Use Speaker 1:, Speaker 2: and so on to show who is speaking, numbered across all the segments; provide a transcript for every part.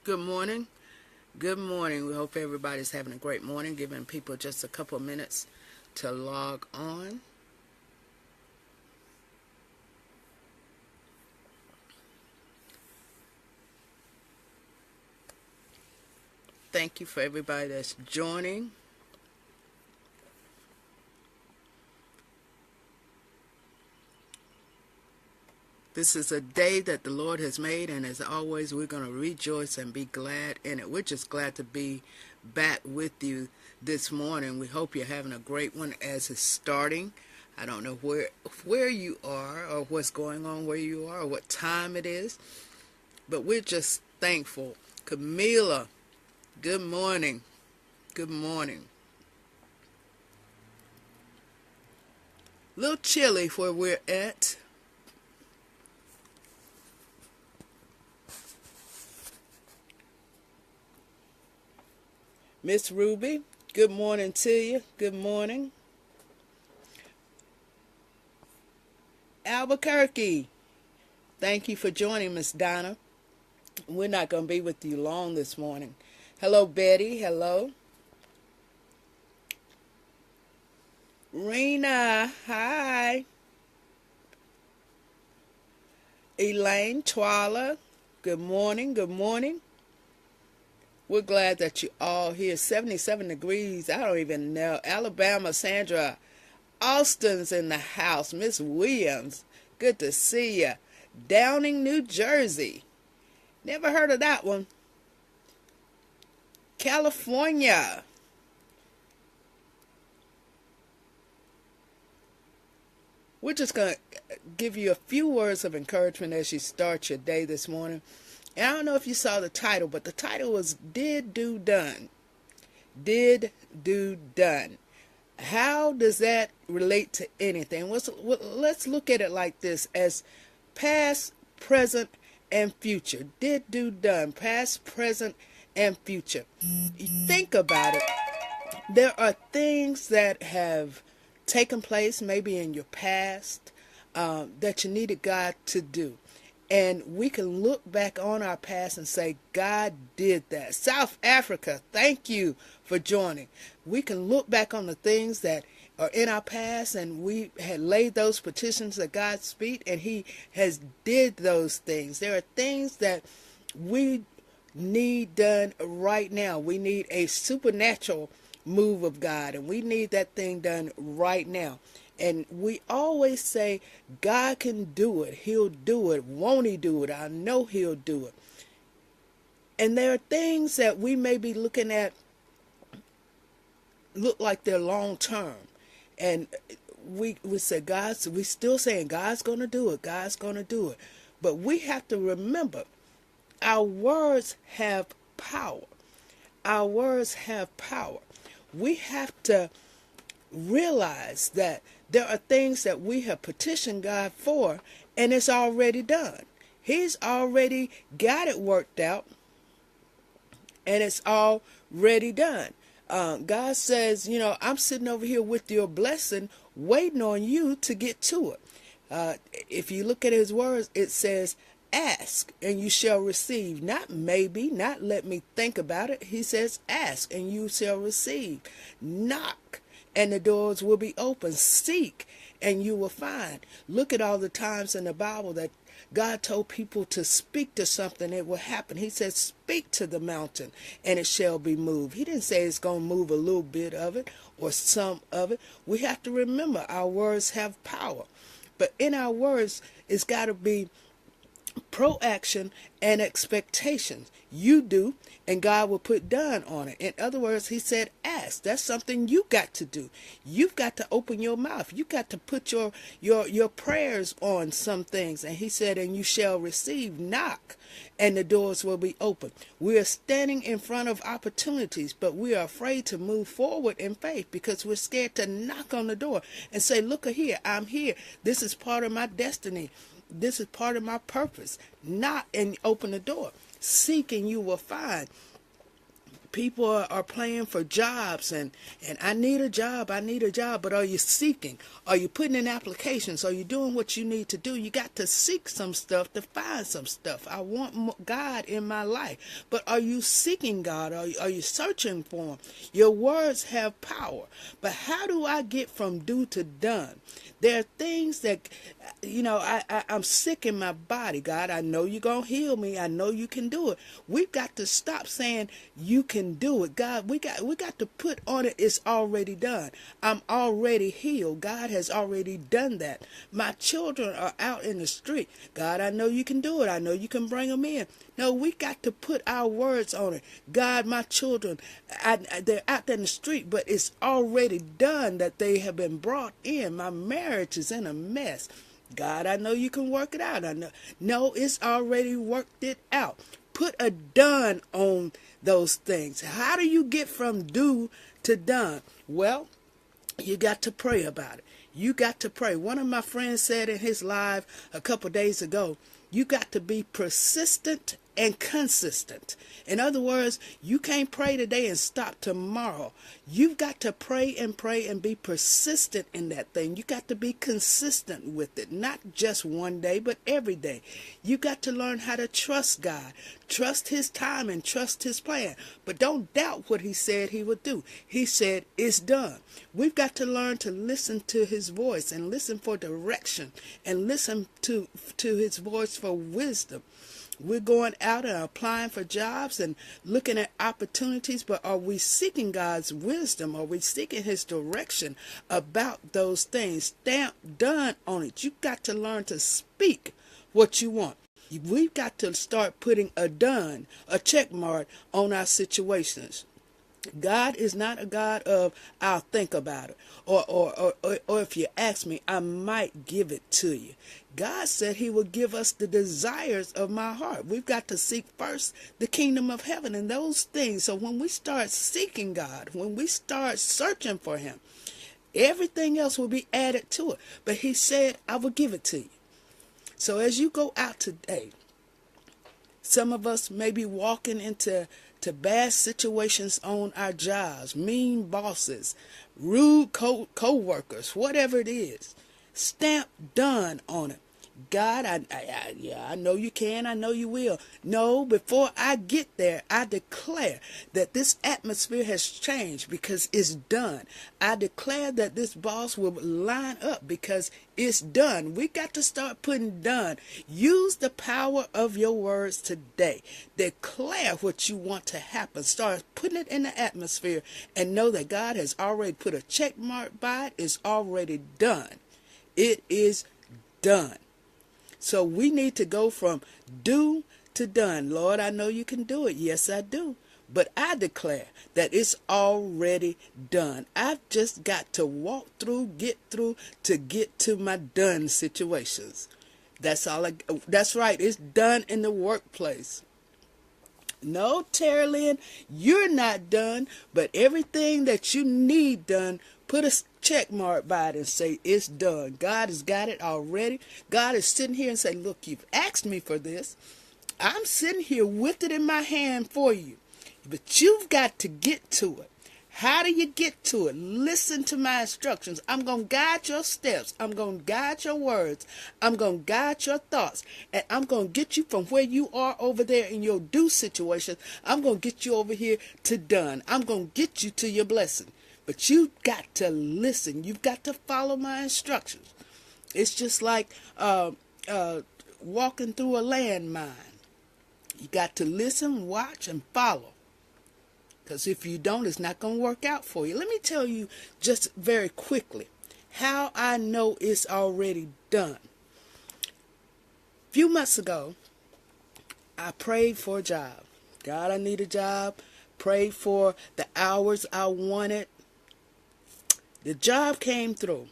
Speaker 1: Good morning. Good morning. We hope everybody's having a great morning, giving people just a couple of minutes to log on. Thank you for everybody that's joining. This is a day that the Lord has made, and as always, we're going to rejoice and be glad in it. We're just glad to be back with you this morning. We hope you're having a great one as it's starting. I don't know where you are or what's going on where you are or what time it is, but we're just thankful. Camila, good morning. Good morning. A little chilly where we're at. Miss Ruby, good morning to you. Good morning. Albuquerque, thank you for joining, Miss Donna. We're not going to be with you long this morning. Hello, Betty. Hello. Rena, hi. Elaine, Twala, good morning. Good morning. We're glad that you all here. 77 degrees. I don't even know. Alabama, Sandra. Austin's in the house. Miss Williams, good to see you. Downing, New Jersey. Never heard of that one. California. We're just going to give you a few words of encouragement as you start your day this morning. And I don't know if you saw the title, but the title was Did, Do, Done. Did, Do, Done. How does that relate to anything? Let's look at it like this, as past, present, and future. Did, do, done. Past, present, and future. You think about it. There are things that have taken place maybe in your past that you needed God to do. And we can look back on our past and say, God did that. South Africa, thank you for joining. We can look back on the things that are in our past, and we had laid those petitions at God's feet, and He has did those things. There are things that we need done right now. We need a supernatural move of God, and we need that thing done right now. And we always say, God can do it. He'll do it. Won't He do it? I know He'll do it. And there are things that we may be looking at look like they're long term. And we say, we still saying, God's going to do it. God's going to do it. But we have to remember, our words have power. Our words have power. We have to realize that there are things that we have petitioned God for, and it's already done. He's already got it worked out, and it's already done. God says, I'm sitting over here with your blessing, waiting on you to get to it. If you look at His words, it says, ask and you shall receive. Not maybe, not let me think about it. He says, ask and you shall receive. Knock and the doors will be open. Seek and you will find. Look at all the times in the Bible that God told people to speak to something, it will happen. He said, speak to the mountain and it shall be moved. He didn't say it's going to move a little bit of it or some of it. We have to remember our words have power. But in our words, it's got to be proaction and expectations. You do, and God will put done on it. In other words, He said ask. That's something you got to do. You've got to open your mouth. You got to put your prayers on some things. And He said, and you shall receive. Knock and the doors will be open. We are standing in front of opportunities, but we are afraid to move forward in faith because we're scared to knock on the door and say, look here, I'm here. This is part of my destiny. This is part of my purpose. Knock and open the door. Seek and you will find. people are playing for jobs, and I need a job, but are you seeking? Are you putting in applications? Are you doing what you need to do? You got to seek some stuff to find some stuff. I want God in my life, but are you seeking God? Are you searching for him? Your words have power, but how do I get from do to done? There are things that, I'm sick in my body. God, I know you're going to heal me. I know you can do it. We've got to stop saying you can do it. God, we got to put on it, it's already done. I'm already healed. God has already done that. My children are out in the street. God, I know you can do it. I know you can bring them in. No, we got to put our words on it. God, my children, they're out there in the street, but it's already done that they have been brought in. My marriage is in a mess. God, I know you can work it out. I know. No, it's already worked it out. Put a done on those things. How do you get from do to done? Well, you got to pray about it. You got to pray. One of my friends said in his live a couple days ago, you got to be persistent and consistent. In other words, you can't pray today and stop tomorrow. You've got to pray and be persistent in that thing. You got to be consistent with it, not just one day, but every day. You got to learn how to trust God, trust his time and trust his plan. But don't doubt what he said he would do. He said it's done. We've got to learn to listen to his voice and listen for direction and listen to his voice for wisdom. We're going out and applying for jobs and looking at opportunities, but are we seeking God's wisdom? Are we seeking his direction about those things? Stamp done on it. You've got to learn to speak what you want. We've got to start putting a done, a check mark on our situations. God is not a God of I'll think about it, or if you ask me, I might give it to you. God said he will give us the desires of my heart. We've got to seek first the kingdom of heaven and those things. So when we start seeking God, when we start searching for him, everything else will be added to it. But he said, I will give it to you. So as you go out today, some of us may be walking into bad situations on our jobs, mean bosses, rude co-workers, whatever it is. Stamp done on it. God, I know you can, I know you will. No, before I get there, I declare that this atmosphere has changed because it's done. I declare that this boss will line up because it's done. We got to start putting done. Use the power of your words today. Declare what you want to happen. Start putting it in the atmosphere and know that God has already put a check mark by it. It's already done. It is done. So we need to go from do to done. Lord, I know you can do it. Yes, I do. But I declare that it's already done. I've just got to walk through, get through to get to my done situations. That's right. It's done in the workplace. No, Terry Lynn, you're not done, but everything that you need done, put a check mark by it and say it's done. God has got it already. God is sitting here and saying, look, you've asked me for this. I'm sitting here with it in my hand for you. But you've got to get to it. How do you get to it? Listen to my instructions. I'm going to guide your steps. I'm going to guide your words. I'm going to guide your thoughts. And I'm going to get you from where you are over there in your do situation. I'm going to get you over here to done. I'm going to get you to your blessing. But you've got to listen. You've got to follow my instructions. It's just like walking through a landmine. You got to listen, watch, and follow. Because if you don't, it's not going to work out for you. Let me tell you just very quickly how I know it's already done. A few months ago, I prayed for a job. God, I need a job. Prayed for the hours I wanted. The job came through.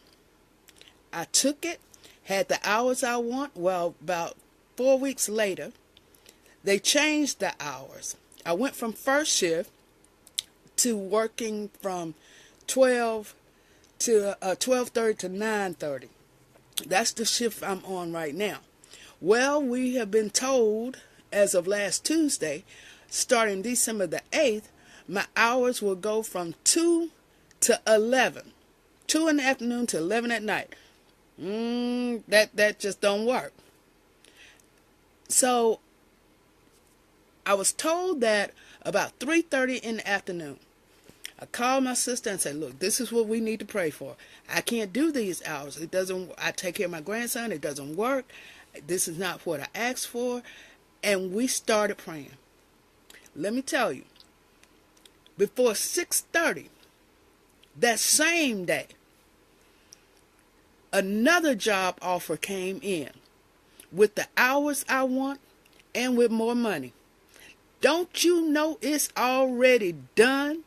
Speaker 1: I took it, had the hours I want. Well, about 4 weeks later, they changed the hours. I went from first shift to working from 12 to 12:30 to 9:30. That's the shift I'm on right now. Well, we have been told as of last Tuesday, starting December the 8th, my hours will go from 2 to 11. 2 in the afternoon to 11 at night. That just don't work. So I was told that about 3:30 in the afternoon, I called my sister and said, look, this is what we need to pray for. I can't do these hours. It doesn't, I take care of my grandson. It doesn't work. This is not what I asked for. And we started praying. Let me tell you, before 6:30, that same day, another job offer came in with the hours I want and with more money. Don't you know it's already done?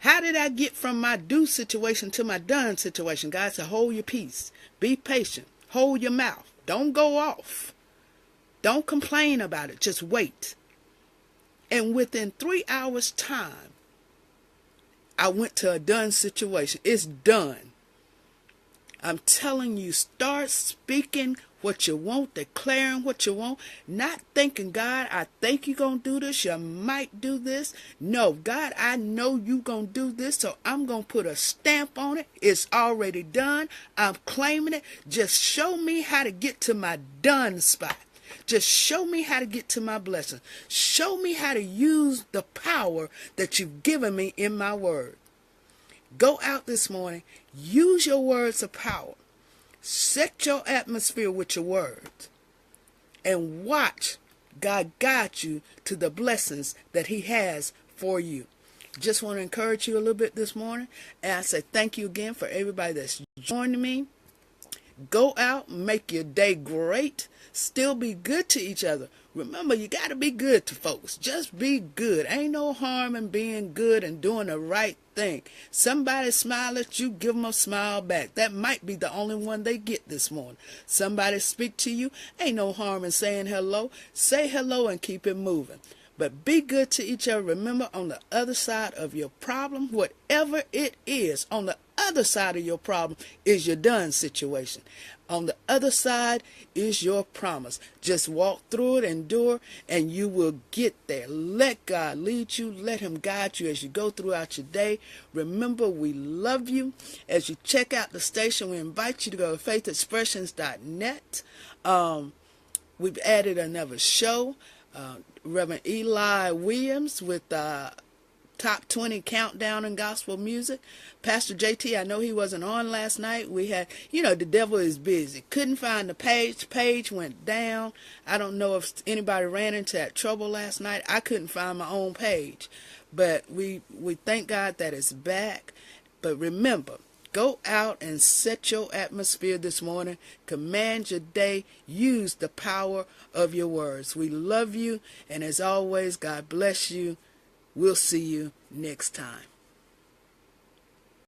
Speaker 1: How did I get from my do situation to my done situation? God said, hold your peace. Be patient. Hold your mouth. Don't go off. Don't complain about it. Just wait. And within 3 hours' time, I went to a done situation. It's done. I'm telling you, start speaking what you want, declaring what you want, not thinking, God, I think you're going to do this, you might do this. No, God, I know you're going to do this, so I'm going to put a stamp on it. It's already done. I'm claiming it. Just show me how to get to my done spot. Just show me how to get to my blessing. Show me how to use the power that you've given me in my word. Go out this morning. Use your words of power. Set your atmosphere with your words. And watch God guide you to the blessings that he has for you. Just want to encourage you a little bit this morning. And I say thank you again for everybody that's joining me. Go out, make your day great. Still be good to each other. Remember, you got to be good to folks. Just be good. Ain't no harm in being good and doing the right thing. Somebody smile at you, give them a smile back. That might be the only one they get this morning. Somebody speak to you, ain't no harm in saying hello. Say hello and keep it moving. But be good to each other. Remember, on the other side of your problem, whatever it is, on the other side of your problem is your done situation. On the other side is your promise. Just walk through it, endure, and you will get there. Let God lead you. Let him guide you as you go throughout your day. Remember, we love you. As you check out the station, we invite you to go to faithexpressions.net. We've added another show. Reverend Eli Williams with Top 20 Countdown in Gospel Music. Pastor JT, I know he wasn't on last night. We had, the devil is busy. Couldn't find the page. Page went down. I don't know if anybody ran into that trouble last night. I couldn't find my own page. But we thank God that it's back. But remember, go out and set your atmosphere this morning. Command your day. Use the power of your words. We love you. And as always, God bless you. We'll see you next time.